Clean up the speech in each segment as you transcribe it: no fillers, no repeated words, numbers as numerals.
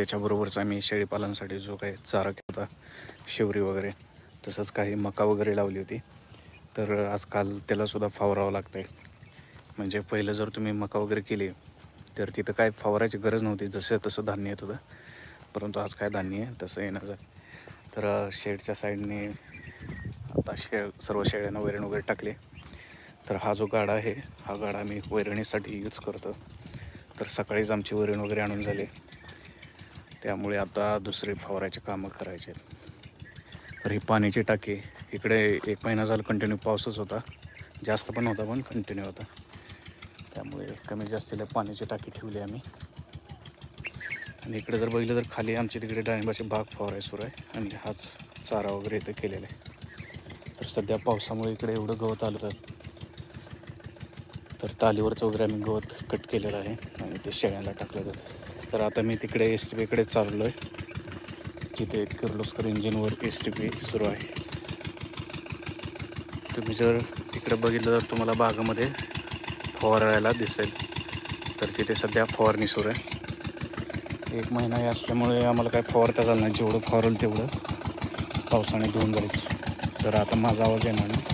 त्याच्याबरोबरच आम्ही शेळीपालनासाठी जो काही चारा केला होता, शेवरी वगैरे, तसंच काही मका वगैरे लावली होती. तर आजकाल त्यालासुद्धा फवारावं लागतं आहे. म्हणजे पहिलं जर तुम्ही मका वगैरे केली तर तिथं काय फवारायची गरज नव्हती, जसं तसं धान्य येत होतं. परंतु आज काय धान्य आहे तसं येण्याचं. तर शेडच्या साईडने आता सर्व शेळ्यांना वैरण वगैरे टाकले. तर हा जो गाडा आहे, हा गाडा मी वैरणीसाठी यूज करतो. तर सकाळीच आमची वैरण वगैरे आणून झाले, त्यामुळे आता दुसरे फवारायचे कामं करायचे. तर ही पाण्याची टाकी, इकडे 1 महिना झाला कंटिन्यू पाऊसच होता, जास्त पण होता पण कंटिन्यू होता, त्यामुळे कमी जास्तीला पाण्याची टाकी ठेवली आम्ही. आणि इकडे जर बघितलं तर खाली आमच्या तिकडे डाळिंबाची बाग फवाराय सुरू आहे आणि हाच चारा वगैरे इथं केलेला आहे. तर सध्या पावसामुळे इकडे एवढं गवत आलं तर तालीवरचं वगैरे आम्ही गवत कट केलेलं आहे आणि ते शेळ्यांना टाकलं जातं. तर आता मी तिकडे STPकडे चाललो आहे, तिथे किर्लोस्कर इंजिनवर STP सुरू आहे. तुम्ही जर तिकडे बघितलं तर तुम्हाला बागामध्ये फवारायला दिसेल. तर तिथे सध्या फवारणी सुरू आहे. 1 महिना हे असल्यामुळे आम्हाला काय फवारता झालं नाही, जेवढं फवारलं तेवढं पावसाने धुवून जायचं. तर आता माझा आवाज येणार नाही.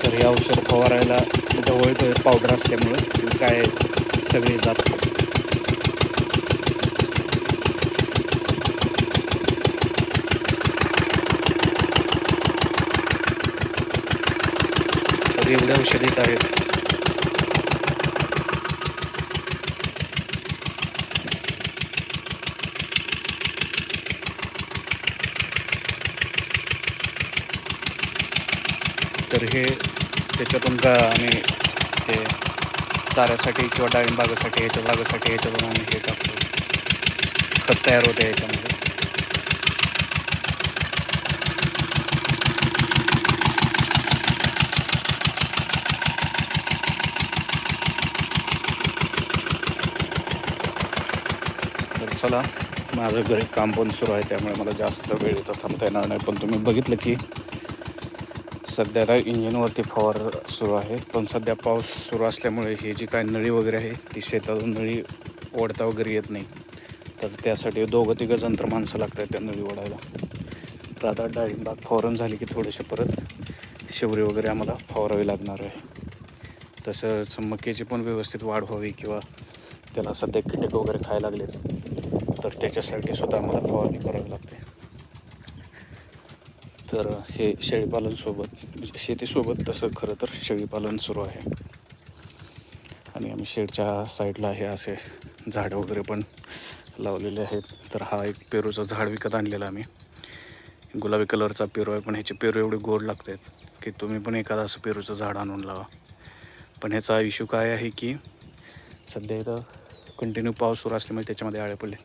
तर हे औषध फवारायला ढवळतं पावडर असल्यामुळं काय सगळे जात. तर एवढे औषध येत आहेत. तर हे त्याच्यातून का आम्ही ते चाऱ्यासाठी किंवा डाळिंब बागेसाठी याच्यातून आम्ही हे टाकतो, खत तयार होते याच्यामध्ये. तर चला, माझं घरी काम पण सुरू आहे, त्यामुळे मला जास्त वेळ इथं थांबता येणार नाही. पण तुम्ही बघितलं की सध्या आता इंजिनवरती फवार सुरू आहे. पण सध्या पाऊस सुरू असल्यामुळे ही जी काय नळी वगैरे आहे ती शेतातून नळी ओढता वगैरे येत नाही. तर त्यासाठी 2-3 जण तर माणसं लागतात त्या नळी ओढायला. तर आता डाळिंबाग फवारण झाली की थोडेसे परत शेवरी वगैरे आम्हाला फवारावी लागणार आहे. तसंच मक्याची पण व्यवस्थित वाढ व्हावी किंवा त्याला सध्या कीटक वगैरे खायला लागलेत, तर त्याच्यासाठी सुद्धा आम्हाला फवारणी करावी लागते. तर हे शेळीपालनसोबत, म्हणजे शेतीसोबत तसं खरं तर शेळीपालन सुरू आहे. आणि आम्ही शेडच्या साईडला हे असे झाडं वगैरे पण लावलेले आहेत. तर हा एक पेरूचं झाड विकत आणलेलं आम्ही, गुलाबी कलरचा पेरू आहे. पण ह्याचे पेरू एवढे गोड लागत आहेत की तुम्ही पण एखादं असं पेरूचं झाड आणून लावा. पण ह्याचा इश्यू काय आहे की सध्या इथं कंटिन्यू पाऊस सुरू असल्यामुळे त्याच्यामध्ये आळे पडले.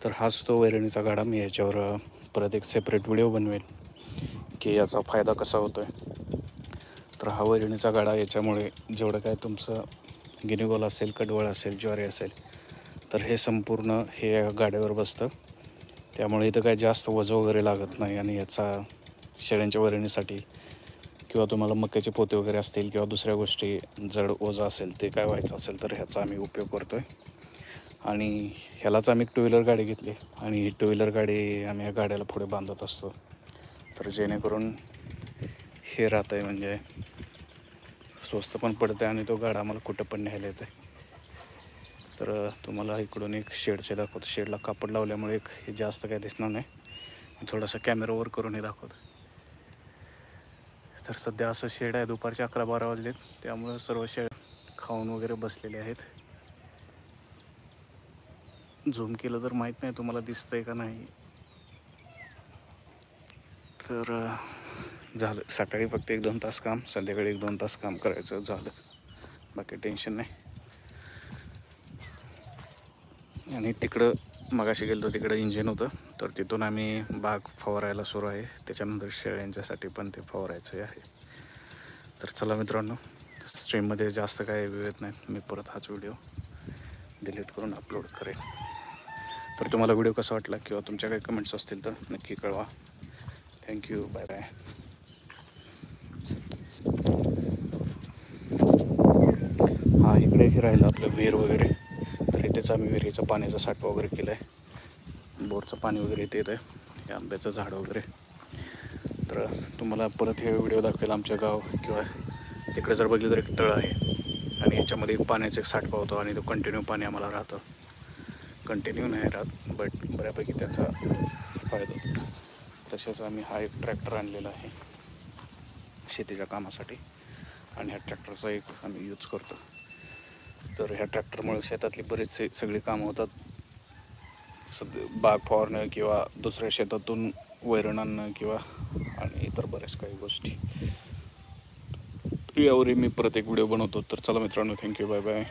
तर हाच तो वैरणीचा गाडा, मी याच्यावर परत एक सेपरेट व्हिडिओ बनवेल की याचा फायदा कसा होतो आहे. तर हा वैरणीचा गाडा, याच्यामुळे जेवढं काय तुमचं गिनीगोल असेल, कडवळ असेल, ज्वारी असेल, तर हे संपूर्ण हे या गाड्यावर बसतं. त्यामुळे इथं काय जास्त वजन वगैरे लागत नाही. आणि याचा शेळ्यांच्या वैरणीसाठी किंवा तुम्हाला मक्याचे पोते वगैरे असतील किंवा दुसऱ्या गोष्टी जड ओझं असेल ते काय व्हायचं असेल तर ह्याचा आम्ही उपयोग करतो आहे. आणि ह्यालाच आम्ही 2 व्हीलर गाडी घेतली आणि ही 2 व्हीलर गाडी आम्ही या गाड्याला पुढे बांधत असतो. तर जेणेकरून हे राहतं आहे, म्हणजे स्वस्त पण पडतं आहे आणि तो गाडा आम्हाला कुठं पण न्यायला येतं आहे. तर तुम्हाला इकडून एक शेडचे दाखवतो. शेडला कापड लावल्यामुळे एक हे जास्त काय दिसणार नाही, मी थोडासा कॅमेरावर करून हे दाखवतो. तर सध्या असं शेड आहे, दुपारचे 11-12 वाजलेत, त्यामुळं सर्व शेड खाऊन वगैरे बसलेले आहेत. झूम केलं तर माहीत नाही तुम्हाला दिसतंय का नाही. तर झालं, सकाळी फक्त 1-2 तास काम, संध्याकाळी 1-2 तास काम करायचं, झालं, बाकी टेन्शन नाही. आणि तिकडं मगाशी गेलो तिकडं इंजिन होतं, तर तिथून आम्ही बाग फवारायला सुरू आहे. त्याच्यानंतर शेळ्यांच्यासाठी पण ते फवारायचं आहे. तर चला मित्रांनो, स्ट्रीममध्ये जास्त काय वेळ नाही, मी परत हाच व्हिडिओ डिलीट करून अपलोड करेन. तर तुम्हाला व्हिडिओ कसा वाटला किंवा तुमच्या काही कमेंट्स असतील तर नक्की कळवा. Thank you, bye bye. हा, इकडे हे राहिलं आपलं विहीर वगैरे, तर इथेच आम्ही विहिरीचा पाण्याचा साठवा वगैरे केला आहे. बोरचं पाणी वगैरे इथे येतं आहे, हे आंब्याचं झाड वगैरे. तर तुम्हाला परत हे व्हिडिओ दाखवेल आमच्या गाव, किंवा तिकडे जर बघितलं तर एक तळ आहे आणि याच्यामध्ये पाण्याचा एक साठवा होतो आणि तो कंटिन्यू पाणी आम्हाला राहतं. कंटिन्यू नाही राहत, बट बऱ्यापैकी त्याचा फायदा होतो. तसेच आम्ही हा एक ट्रॅक्टर आणलेला आहे शेतीच्या कामासाठी, आणि ह्या ट्रॅक्टरचा एक आम्ही यूज करतो. तर ह्या ट्रॅक्टरमुळे शेतातली बरेचसे सगळी कामं होतात. बाग फवारणं किंवा दुसऱ्या शेतातून वैरण आणणं किंवा आणि इतर बऱ्याच काही गोष्टी. यावरही मी परत एक व्हिडिओ बनवतो. तर चला मित्रांनो, थँक्यू, बाय बाय.